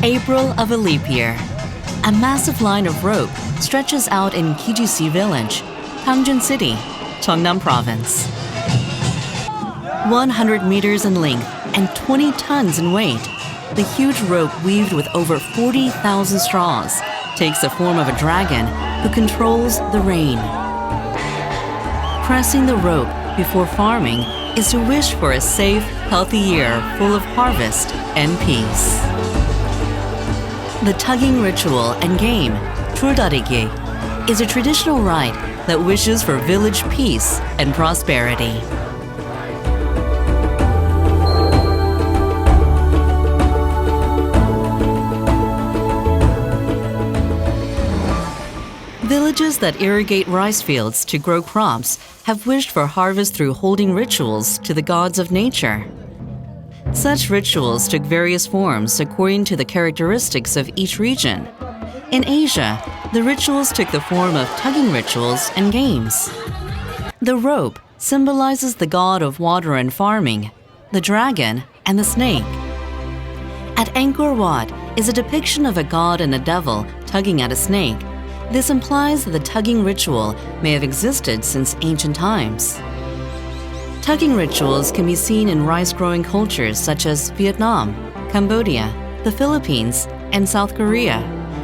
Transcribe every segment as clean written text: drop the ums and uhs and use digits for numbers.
April of a leap year. A massive line of rope stretches out in Kijisi village, Gangjin City, Cheongnam Province. 100 meters in length and 20 tons in weight, the huge rope weaved with over 40,000 straws takes the form of a dragon who controls the rain. Pressing the rope before farming is to wish for a safe, healthy year full of harvest and peace. The tugging ritual and game, 줄다리기, is a traditional rite that wishes for village peace and prosperity. Villages that irrigate rice fields to grow crops have wished for harvest through holding rituals to the gods of nature. Such rituals took various forms according to the characteristics of each region. In Asia, the rituals took the form of tugging rituals and games. The rope symbolizes the god of water and farming, the dragon, and the snake. At Angkor Wat is a depiction of a god and a devil tugging at a snake. This implies that the tugging ritual may have existed since ancient times. Tugging rituals can be seen in rice-growing cultures such as Vietnam, Cambodia, the Philippines, and South Korea.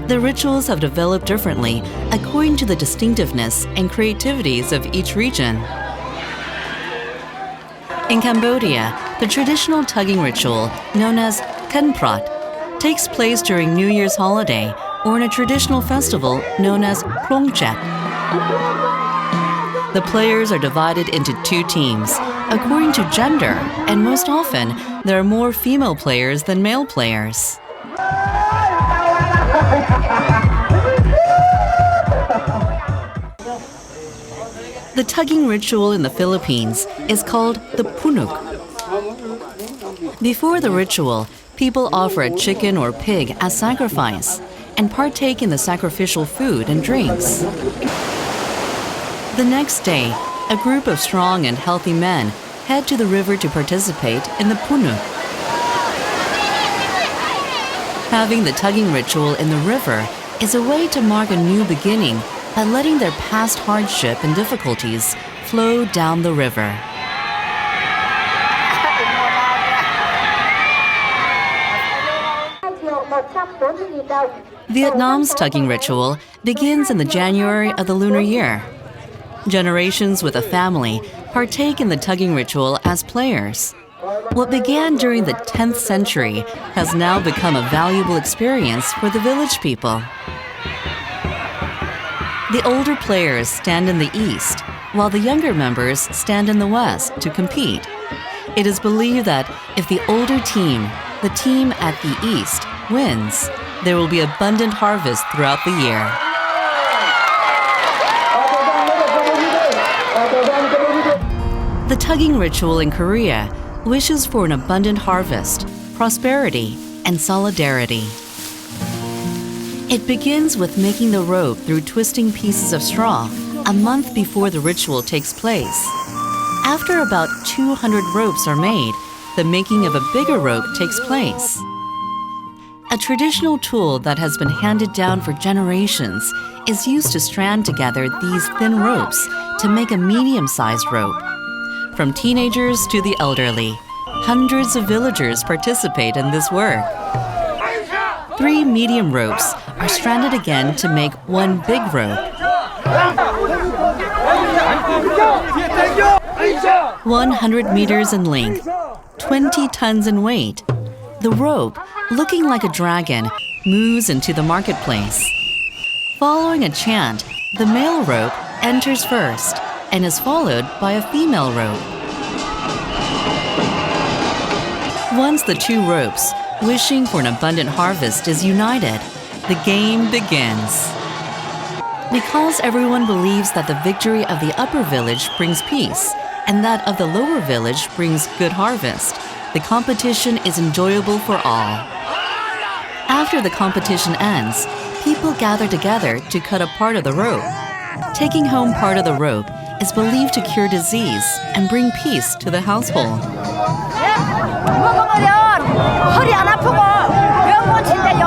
The rituals have developed differently according to the distinctiveness and creativities of each region. In Cambodia, the traditional tugging ritual, known as Khăn Prat, takes place during New Year's holiday or in a traditional festival known as Krong Chat. The players are divided into two teams according to gender, and most often there are more female players than male players. The tugging ritual in the Philippines is called the punuk. Before the ritual, people offer a chicken or pig as sacrifice and partake in the sacrificial food and drinks. The next day, a group of strong and healthy men head to the river to participate in the punuk. Having the tugging ritual in the river is a way to mark a new beginning by letting their past hardship and difficulties flow down the river. Vietnam's tugging ritual begins in the January of the lunar year. Generations with a family partake in the tugging ritual as players. What began during the 10th century has now become a valuable experience for the village people. The older players stand in the east, while the younger members stand in the west to compete. It is believed that if the older team, the team at the east, wins, there will be abundant harvest throughout the year. The tugging ritual in Korea wishes for an abundant harvest, prosperity, and solidarity. It begins with making the rope through twisting pieces of straw a month before the ritual takes place. After about 200 ropes are made, the making of a bigger rope takes place. A traditional tool that has been handed down for generations is used to strand together these thin ropes to make a medium-sized rope. From teenagers to the elderly, hundreds of villagers participate in this work. 3 medium ropes are stranded again to make one big rope. 100 meters in length, 20 tons in weight. The rope, looking like a dragon, moves into the marketplace. Following a chant, the male rope enters first and is followed by a female rope. Once the 2 ropes, wishing for an abundant harvest, is united, the game begins. Because everyone believes that the victory of the upper village brings peace and that of the lower village brings good harvest, the competition is enjoyable for all. After the competition ends, people gather together to cut a part of the rope. Taking home part of the rope is believed to cure disease and bring peace to the household. 허리 안 아프고 병원 진짜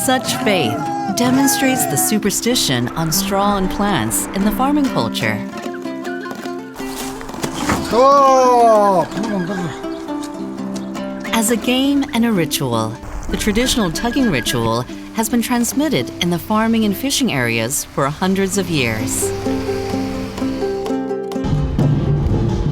Such faith demonstrates the superstition on straw and plants in the farming culture. As a game and a ritual, the traditional tugging ritual has been transmitted in the farming and fishing areas for hundreds of years.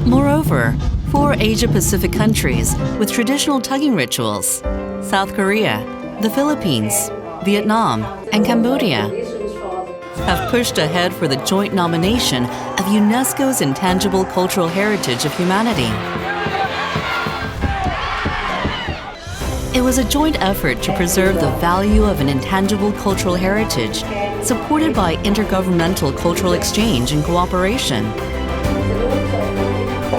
Moreover, 4 Asia-Pacific countries with traditional tugging rituals, South Korea, the Philippines, Vietnam, and Cambodia, have pushed ahead for the joint nomination of UNESCO's Intangible Cultural Heritage of Humanity. It was a joint effort to preserve the value of an intangible cultural heritage, supported by intergovernmental cultural exchange and cooperation.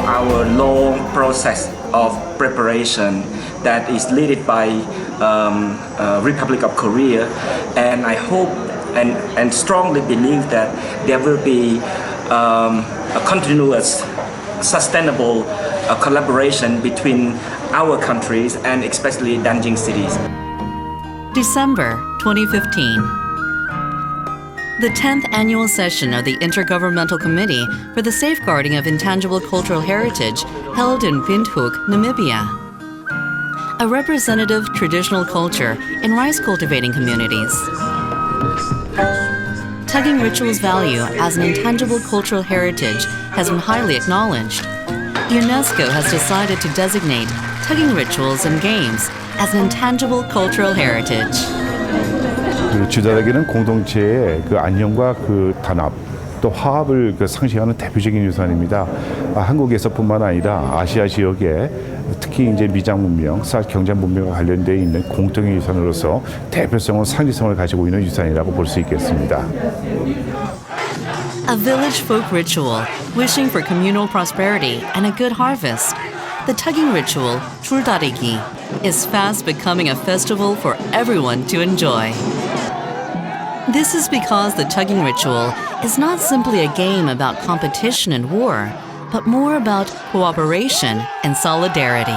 Our long process of preparation that is led by Republic of Korea, and I hope and strongly believe that there will be a continuous, sustainable collaboration between our countries and especially Nanjing cities. December 2015. The 10th annual session of the Intergovernmental Committee for the Safeguarding of Intangible Cultural Heritage held in Windhoek, Namibia. A representative traditional culture in rice cultivating communities. Tugging rituals' value as an intangible cultural heritage has been highly acknowledged. UNESCO has decided to designate tugging rituals and games as an intangible cultural heritage. 줄다리기는 공동체의 안녕과 단합, 또 화합을 상징하는 대표적인 유산입니다. 한국에서뿐만 아니라 아시아 지역에 특히 이제 미장 문명, 경장 문명과 관련되어 있는 공통의 유산으로서 대표성과 상징성을 가지고 있는 유산이라고 볼 수 있겠습니다. A village folk ritual wishing for communal prosperity and a good harvest. The tugging ritual, 줄다리기, is fast becoming a festival for everyone to enjoy. This is because the tugging ritual is not simply a game about competition and war, but more about cooperation and solidarity.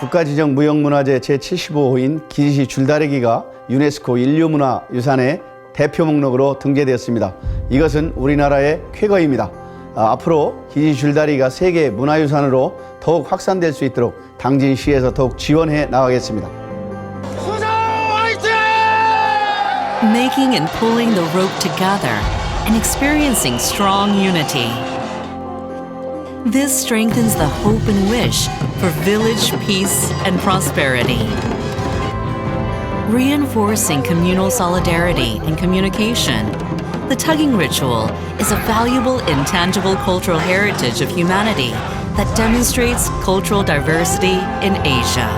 국가지정 무형문화재 제75호인 기지시 줄다리기가 유네스코 인류문화유산의 대표 목록으로 등재되었습니다. 이것은 우리나라의 쾌거입니다. 앞으로 기지시 줄다리기가 세계 문화유산으로 더욱 확산될 수 있도록 당진시에서 더욱 지원해 나가겠습니다. Making and pulling the rope together and experiencing strong unity. This strengthens the hope and wish for village peace and prosperity. Reinforcing communal solidarity and communication, the tugging ritual is a valuable intangible cultural heritage of humanity that demonstrates cultural diversity in Asia.